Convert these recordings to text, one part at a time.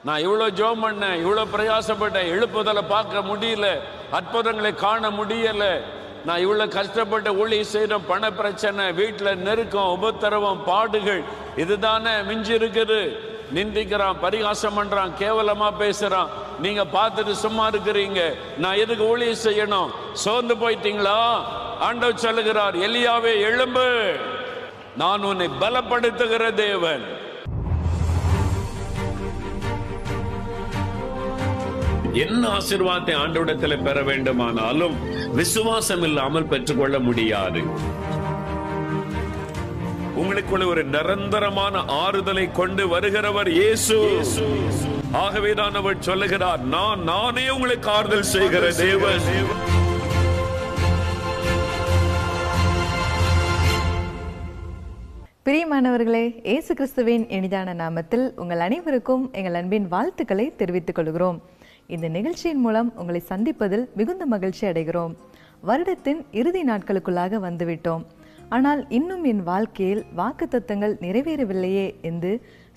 நான் இவ்வளோ ஜெபம் பண்ணேன், இவ்வளோ பிரயாசப்பட்டேன், எழுப்புதலை பார்க்க முடியல, அற்புதங்களை காண முடியல, நான் இவ்வளோ கஷ்டப்பட்டு ஊழியம் செய்கிறேன், பண பிரச்சனை, வீட்டில் நெருக்கம், உபத்திரவம், பாடுகள், இதுதானே மிஞ்சி இருக்குது. நிந்திக்கிறான், பரிகாசம் பண்றான், கேவலமா பேசுறான். நீங்க பார்த்துட்டு சும்மா இருக்கிறீங்க. நான் எதுக்கு ஊழியம் செய்யணும்? சோர்ந்து போயிட்டீங்களா? ஆண்டவர் சொல்லுகிறார், எலியாவே எழும்பு, நான் உன்னை பலப்படுத்துகிற தேவன். என்ன ஆசீர்வாதத்தை ஆண்டவரிடத்தில் பெற வேண்டுமானாலும் விசுவாசம் இல்லாமல் பெற்றுக்கொள்ள முடியாது. உங்களுக்குள்ள ஒரு நிரந்தரமான ஆறுதலை கொண்டு வருகிறவர் இயேசு. ஆகவேதான் அவர் சொல்லுகிறார், நானே உங்களுக்கு ஆறுதல் செய்கிற தேவன். பிரியமானவர்களே, இயேசு கிறிஸ்துவின் இனிதான நாமத்தில் உங்கள் அனைவருக்கும் எங்கள் அன்பின் வாழ்த்துக்களை தெரிவித்துக் கொள்கிறோம். இந்த நிகழ்ச்சியின் மூலம் உங்களை சந்திப்பதில் மிகுந்த மகிழ்ச்சி அடைகிறோம். வருடத்தின் இறுதி நாட்களுக்குள்ளாக வந்துவிட்டோம். ஆனால் இன்னும் என் வாழ்க்கையில் வாக்குத்தத்தங்கள் நிறைவேறவில்லையே என்று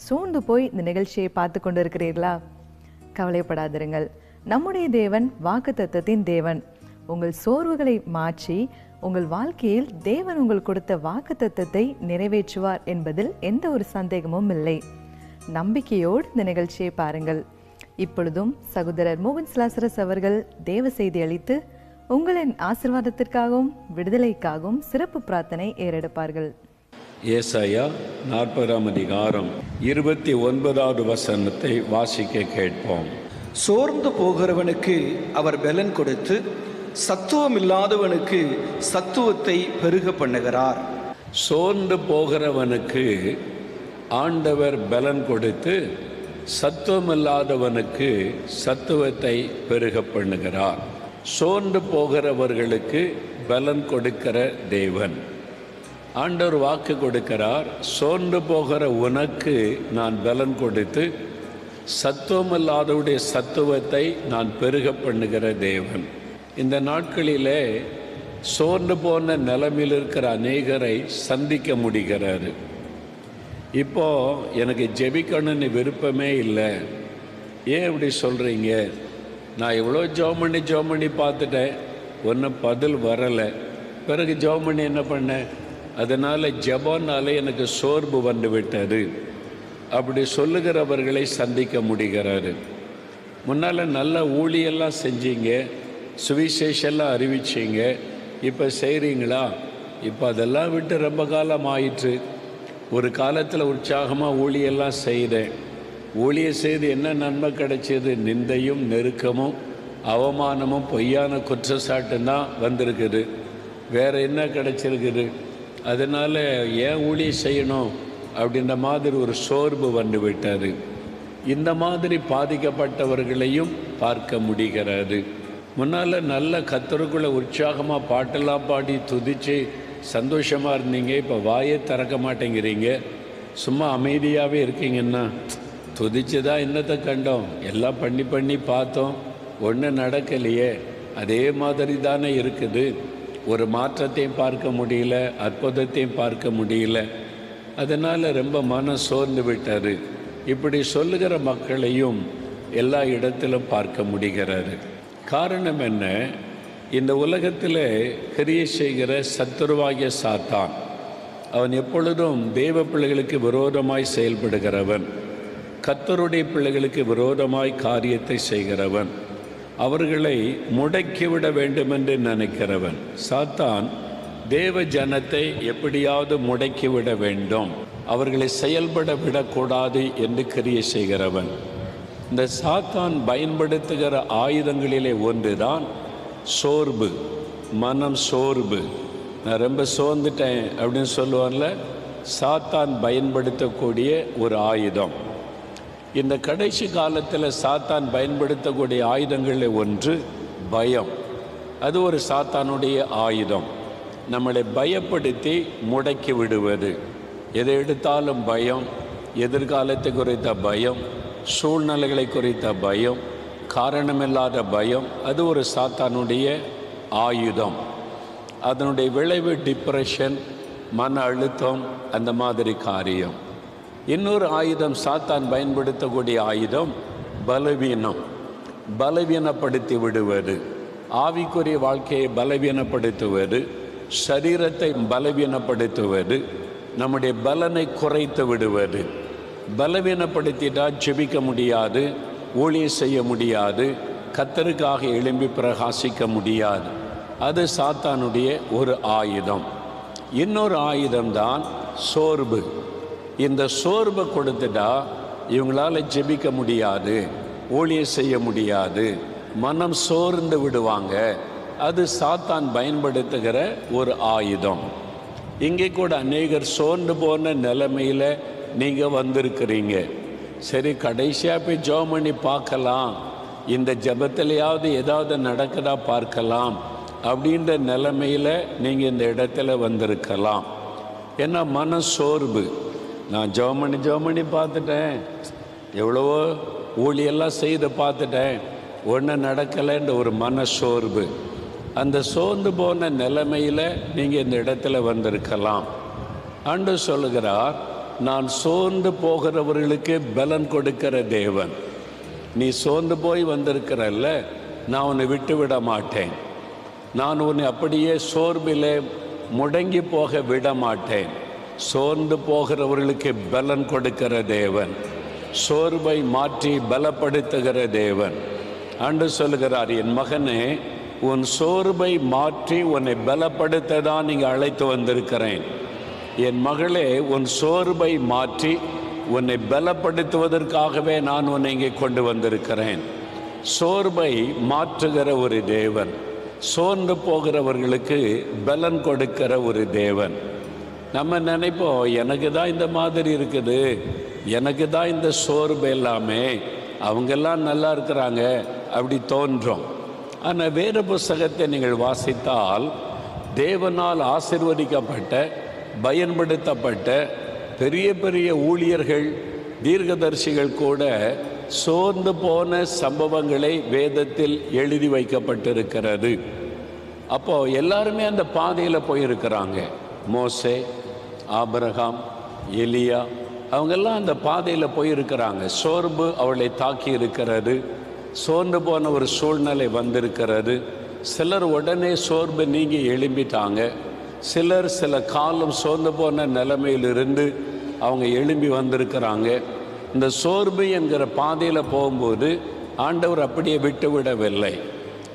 சோர்ந்து போய் இந்த நிகழ்ச்சியை பார்த்து கொண்டிருக்கிறீர்களா? கவலைப்படாதிருங்கள். நம்முடைய தேவன் வாக்குத்தத்தத்தின் தேவன். உங்கள் சோர்வுகளை மாற்றி உங்கள் வாழ்க்கையில் தேவன் உங்களுக்கு கொடுத்த வாக்குத்தத்தத்தை நிறைவேற்றுவார் என்பதில் எந்த ஒரு சந்தேகமும் இல்லை. நம்பிக்கையோடு இந்த நிகழ்ச்சியை பாருங்கள். இப்பொழுதும் சகோதரர் மோகன் லாசரஸ் அவர்கள் தேவ செய்தி அளித்து உங்களின் ஆசீர்வாதத்திற்காகவும் விடுதலைக்காகவும் சிறப்பு பிரார்த்தனை ஏறெடுப்பார்கள். ஏசாயா 40ஆம் அதிகாரம் 29வது வசனத்தை வாசிக்க கேட்போம். சோர்ந்து போகிறவனுக்கு அவர் பலன் கொடுத்து சத்துவம் இல்லாதவனுக்கு சத்துவத்தை பெருக பண்ணுகிறார். சோர்ந்து போகிறவனுக்கு ஆண்டவர் பலன் கொடுத்து சத்துவம் இல்லாதவனுக்கு சத்துவத்தை பெருக பண்ணுகிறார். சோர்ந்து போகிறவர்களுக்கு பலன் கொடுக்கிற தேவன். ஆண்டவர் வாக்கு கொடுக்கிறார், சோர்ந்து போகிற உனக்கு நான் பலன் கொடுத்து சத்துவமில்லாதவுடைய சத்துவத்தை நான் பெருக பண்ணுகிற தேவன். இந்த நாட்களிலே சோர்ந்து போன நிலைமையில் இருக்கிற அநேகரை சந்திக்க முடிகிறாரு. இப்போ எனக்கு ஜெபிக்கணும்னு விருப்பமே இல்லை. ஏன் இப்படி சொல்கிறீங்க? நான் எவ்வளோ ஜெபம் பண்ணி பார்த்துட்டேன், ஒன்றும் பதில் வரலை. பிறகு ஜெபம் பண்ணி என்ன பண்ணேன்? அதனால் ஜெபம்னாலே எனக்கு சோர்வு வந்து விட்டது. அப்படி சொல்லுகிறவர்களை சந்திக்க முடிகிறாரு. முன்னால் நல்ல ஊழியெல்லாம் செஞ்சீங்க, சுவிசேஷெல்லாம் அறிவிச்சிங்க, இப்போ செய்கிறீங்களா? இப்போ அதெல்லாம் விட்டு ரொம்ப காலம் ஆயிற்று. ஒரு காலத்தில் உற்சாகமாக ஊழியெல்லாம் செய்தேன். ஊழிய செய்து என்ன நன்மை கிடைச்சது? நிந்தையும் நெருக்கமும் அவமானமும் பொய்யான குற்றச்சாட்டும் தான் வந்திருக்குது. வேறு என்ன கிடைச்சிருக்குது? அதனால் ஏன் ஊழியம் செய்யணும் அப்படின்ற மாதிரி ஒரு சோர்வு வந்து விட்டார். இந்த மாதிரி பாதிக்கப்பட்டவர்களையும் பார்க்க முடிகிறது. முன்னால் நல்ல கர்த்தருக்குள்ள உற்சாகமாக பாட்டெல்லாம் பாடி துதித்து சந்தோஷமாக இருந்தீங்க. இப்போ வாயே திறக்க மாட்டேங்கிறீங்க, சும்மா அமைதியாகவே இருக்கீங்கன்னா துதிச்சுதா என்னத்தை கண்டோம்? எல்லாம் பண்ணி பார்த்தோம், ஒன்றும் நடக்கலையே. அதே மாதிரி தானே இருக்குது. ஒரு மாற்றத்தையும் பார்க்க முடியல, அற்புதத்தையும் பார்க்க முடியல. அதனால் ரொம்ப மனம் சோர்ந்து விட்டார். இப்படி சொல்லுகிற மக்களையும் எல்லா இடத்திலும் பார்க்க முடிகிறாரு. காரணம் என்ன? இந்த உலகத்தில் கிரியை செய்கிற சத்துருவாகிய சாத்தான், அவன் எப்பொழுதும் தேவ பிள்ளைகளுக்கு விரோதமாய் செயல்படுகிறவன், கர்த்தருடைய பிள்ளைகளுக்கு விரோதமாய் காரியத்தை செய்கிறவன், அவர்களை முடக்கிவிட வேண்டுமென்று நினைக்கிறவன். சாத்தான் தேவ ஜனத்தை எப்படியாவது முடக்கிவிட வேண்டும், அவர்களை செயல்பட விடக்கூடாது என்று கிரியை செய்கிறவன். இந்த சாத்தான் பயன்படுத்துகிற ஆயுதங்களிலே ஒன்றுதான் சோர்வு, மனம் சோர்வு. நான் ரொம்ப சோர்ந்துட்டேன் அப்படின்னு சொல்லுவான்ல, சாத்தான் பயன்படுத்தக்கூடிய ஒரு ஆயுதம். இந்த கடைசி காலத்தில் சாத்தான் பயன்படுத்தக்கூடிய ஆயுதங்களில் ஒன்று பயம். அது ஒரு சாத்தானுடைய ஆயுதம். நம்மளை பயப்படுத்தி முடக்கி விடுவது. எதை எடுத்தாலும் பயம், எதிர்காலத்தை குறித்த பயம், சூழ்நிலைகளை குறித்த பயம், காரணமில்லாத பயம். அது ஒரு சாத்தானுடைய ஆயுதம். அதனுடைய விளைவு டிப்ரெஷன், மன அழுத்தம், அந்த மாதிரி காரியம். இன்னொரு ஆயுதம், சாத்தான் பயன்படுத்தக்கூடிய ஆயுதம் பலவீனம், பலவீனப்படுத்தி விடுவது, ஆவிக்குரிய வாழ்க்கையை பலவீனப்படுத்துவது, சரீரத்தை பலவீனப்படுத்துவது, நம்முடைய பலனை குறைத்து விடுவது. பலவீனப்படுத்திட்டா ஜெபிக்க முடியாது, ஊழியம் செய்ய முடியாது, கர்த்தருக்காக எழும்பி பிரகாசிக்க முடியாது. அது சாத்தானுடைய ஒரு ஆயுதம். இன்னொரு ஆயுதம்தான் சோர்வு. இந்த சோர்வை கொடுத்துட்டா இவங்களால ஜெபிக்க முடியாது, ஊழியம் செய்ய முடியாது, மனம் சோர்ந்து விடுவாங்க. அது சாத்தான் பயன்படுத்துகிற ஒரு ஆயுதம். இங்கே கூட அநேகர் சோர்ந்து போன நிலைமையில் நீங்கள் வந்திருக்கிறீங்க. சரி, கடைசியாக போய் ஜெபம் பண்ணி பார்க்கலாம், இந்த ஜெபத்திலையாவது ஏதாவது நடக்குதா பார்க்கலாம் அப்படின்ற நிலைமையில் நீங்கள் இந்த இடத்துல வந்திருக்கலாம். ஏன்னா மன சோர்வு. நான் ஜெபம் பண்ணி பார்த்துட்டேன், எவ்வளவோ ஊழியெல்லாம் செய்து பார்த்துட்டேன், ஒன்றும் நடக்கலைன்ற ஒரு மன சோர்வு. அந்த சோர்ந்து போன நிலைமையில் நீங்கள் இந்த இடத்துல வந்திருக்கலாம். ஆண்டவர் சொல்லுகிறார், நான் சோர்ந்து போகிறவர்களுக்கு பலன் கொடுக்கிற தேவன். நீ சோர்ந்து போய் வந்திருக்கிறல்ல, நான் உன்னை விட்டு விட மாட்டேன். நான் உன்னை அப்படியே சோர்விலே முடங்கி போக விட மாட்டேன். சோர்ந்து போகிறவர்களுக்கு பலன் கொடுக்கிற தேவன், சோர்வை மாற்றி பலப்படுத்துகிற தேவன். ஆண்டவர் சொல்லுகிறார், என் மகனே, உன் சோர்வை மாற்றி உன்னை பலப்படுத்த தான் நீங்கள் அழைத்து வந்திருக்கிறேன். என் மகளே, உன் சோர்வை மாற்றி உன்னை பலப்படுத்துவதற்காகவே நான் உன்னை இங்கே கொண்டு வந்திருக்கிறேன். சோர்வை மாற்றுகிற ஒரு தேவன், சோர்ந்து போகிறவர்களுக்கு பலன் கொடுக்கிற ஒரு தேவன். நம்ம நினைப்போம், எனக்கு தான் இந்த மாதிரி இருக்குது, எனக்கு தான் இந்த சோர்வு எல்லாமே, அவங்கெல்லாம் நல்லா இருக்கிறாங்க அப்படி தோன்றும். ஆனால் வேறு புஸ்தகத்தை நீங்கள் வாசித்தால், தேவனால் ஆசீர்வதிக்கப்பட்ட பயன்படுத்தப்பட்ட பெரிய பெரிய ஊழியர்கள், தீர்க்கதரிசிகள் கூட சோர்ந்து போன சம்பவங்களை வேதத்தில் எழுதி வைக்கப்பட்டிருக்கிறது. அப்போது எல்லாருமே அந்த பாதையில் போயிருக்கிறாங்க. மோசே, ஆபிரகாம், எலியா, அவங்கெல்லாம் அந்த பாதையில் போயிருக்கிறாங்க. சோர்வு அவளை தாக்கி இருக்கிறது, சோர்ந்து போன ஒரு சூழ்நிலை வந்திருக்கிறது. சிலர் உடனே சோர்வு நீங்கி எழும்பிட்டாங்க, சிலர் சில காலம் சோர்ந்து போன நிலைமையிலிருந்து அவங்க எழும்பி வந்திருக்கிறாங்க. இந்த சோர்வு என்கிற பாதையில் போகும்போது ஆண்டவர் அப்படியே விட்டு விடவில்லை,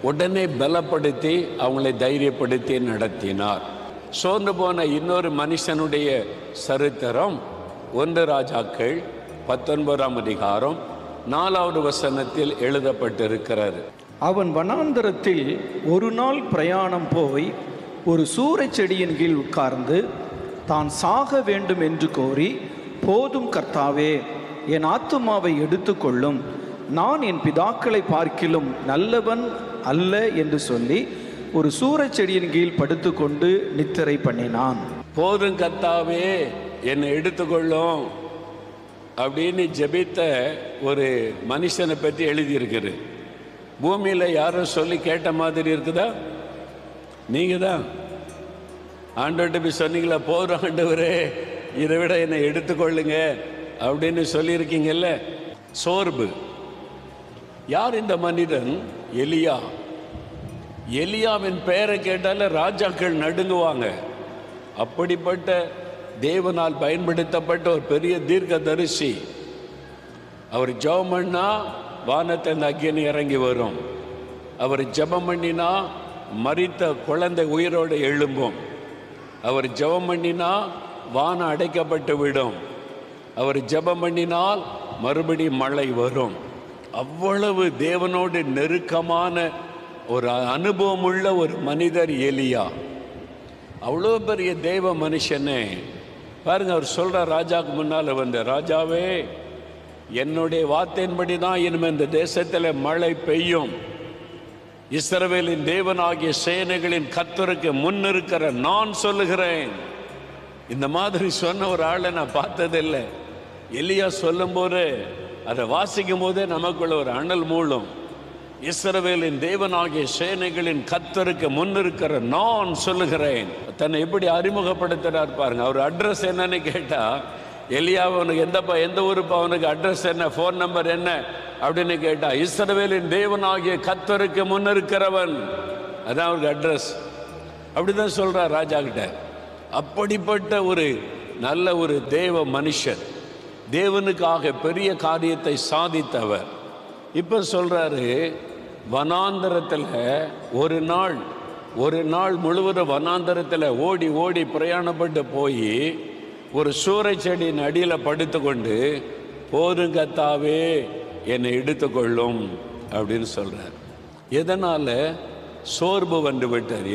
உடனே பலப்படுத்தி அவங்களை தைரியப்படுத்தி நடத்தினார். சோர்ந்து போன இன்னொரு மனுஷனுடைய சரித்திரம் 1 ராஜாக்கள் 19ஆம் அதிகாரம் 4வது வசனத்தில் எழுதப்பட்டிருக்கிறது. அவன் வனாந்தரத்தில் ஒரு நாள் பிரயாணம் போய் ஒரு சூரைச் செடியின் கீழ் உட்கார்ந்து தான் சாக வேண்டும் என்று கோரி, போதும் கர்த்தாவே, என் ஆத்துமாவை எடுத்துக்கொள்ளும், நான் என் பிதாக்களை பார்க்கிலும் நல்லவன் அல்ல என்று சொல்லி ஒரு சூரைச் செடியின் கீழ் படுத்துக்கொண்டு நித்திரை பண்ணினான். போதும் கர்த்தாவே, என்னை எடுத்துக்கொள்ளும் அப்படின்னு ஜெபித்த ஒரு மனுஷனை பற்றி எழுதியிருக்குது. பூமியில் யாரும் சொல்லி கேட்ட மாதிரி இருக்குதா? நீங்கள் தான் ஆண்டவர்கிட்ட போய் சொன்னீங்களா, போதும் ஆண்டவரே, இதை விட என்னை எடுத்துக்கொள்ளுங்க அப்படின்னு சொல்லியிருக்கீங்கல்ல. சோர்வு. யார் இந்த மனிதன்? எலியா. எலியாவின் பெயரை கேட்டால ராஜாக்கள் நடுங்குவாங்க. அப்படிப்பட்ட தேவனால் பயன்படுத்தப்பட்ட ஒரு பெரிய தீர்க்கதரிசி. அவர் ஜெபம் பண்ணா வானத்தின் அக்கினி இறங்கி வரும். அவர் ஜெபம் பண்ணினா மரித்த குழந்தை உயிரோடு எழும்பும். அவர் ஜெபம் பண்ணினா வானம் அடைக்கப்பட்டு விடும். அவர் ஜெபம் பண்ணினால் மறுபடி மழை வரும். அவ்வளவு தேவனோடு நெருக்கமான ஒரு அனுபவம் உள்ள ஒரு மனிதர் எலியா. அவ்வளோ பெரிய தேவ மனுஷனே பாருங்க, அவர் சொல்ற ராஜாவுக்கு முன்னால் வந்து, ராஜாவே, என்னுடைய வார்த்தையின்படி தான் இனிமே இந்த தேசத்தில் மழை பெய்யும். இஸ்ரவேலின் தேவனாகிய சேனைகளின் கர்த்தருக்கு முன்னிருக்கிற நான் சொல்லுகிறேன். இந்த மாதிரி சொன்ன ஒரு ஆளை நான் பார்த்ததில்லை. எலியா சொல்லும்போது, அதை வாசிக்கும் போதே நமக்குள்ள ஒரு அனல் மூளும். இஸ்ரவேலின் தேவனாகிய சேனைகளின் கர்த்தருக்கு முன்னிருக்கிற நான் சொல்லுகிறேன். தன்னை எப்படி அறிமுகப்படுத்துறார் பாருங்க. அவர் அட்ரஸ் என்னன்னு கேட்டா, எலியா, அவனுக்கு எந்த ஊருப்பா, அவனுக்கு அட்ரஸ் என்ன, ஃபோன் நம்பர் என்ன அப்படின்னு கேட்டா, இஸ்ரவேலின் தேவனாகிய கர்த்தருக்கு முன் இருக்கிறவன். அதான் அவருக்கு அட்ரஸ். அப்படிதான் சொல்றார் ராஜா கிட்ட. அப்படிப்பட்ட ஒரு நல்ல ஒரு தேவ மனுஷன், தேவனுக்காக பெரிய காரியத்தை சாதித்தவர். இப்ப சொல்றாரு, வனாந்தரத்தில் ஒரு நாள் முழுவதும் வனாந்தரத்தில் ஓடி ஓடி பிரயாணப்பட்டு போய் ஒரு சூறை செடியின் அடியில் படுத்து கொண்டு, போதும் கர்த்தாவே என்னை எடுத்துக்கொள்ளும் அப்படின்னு சொல்றார். எதனால? சோர்வு வந்து விட்டார்.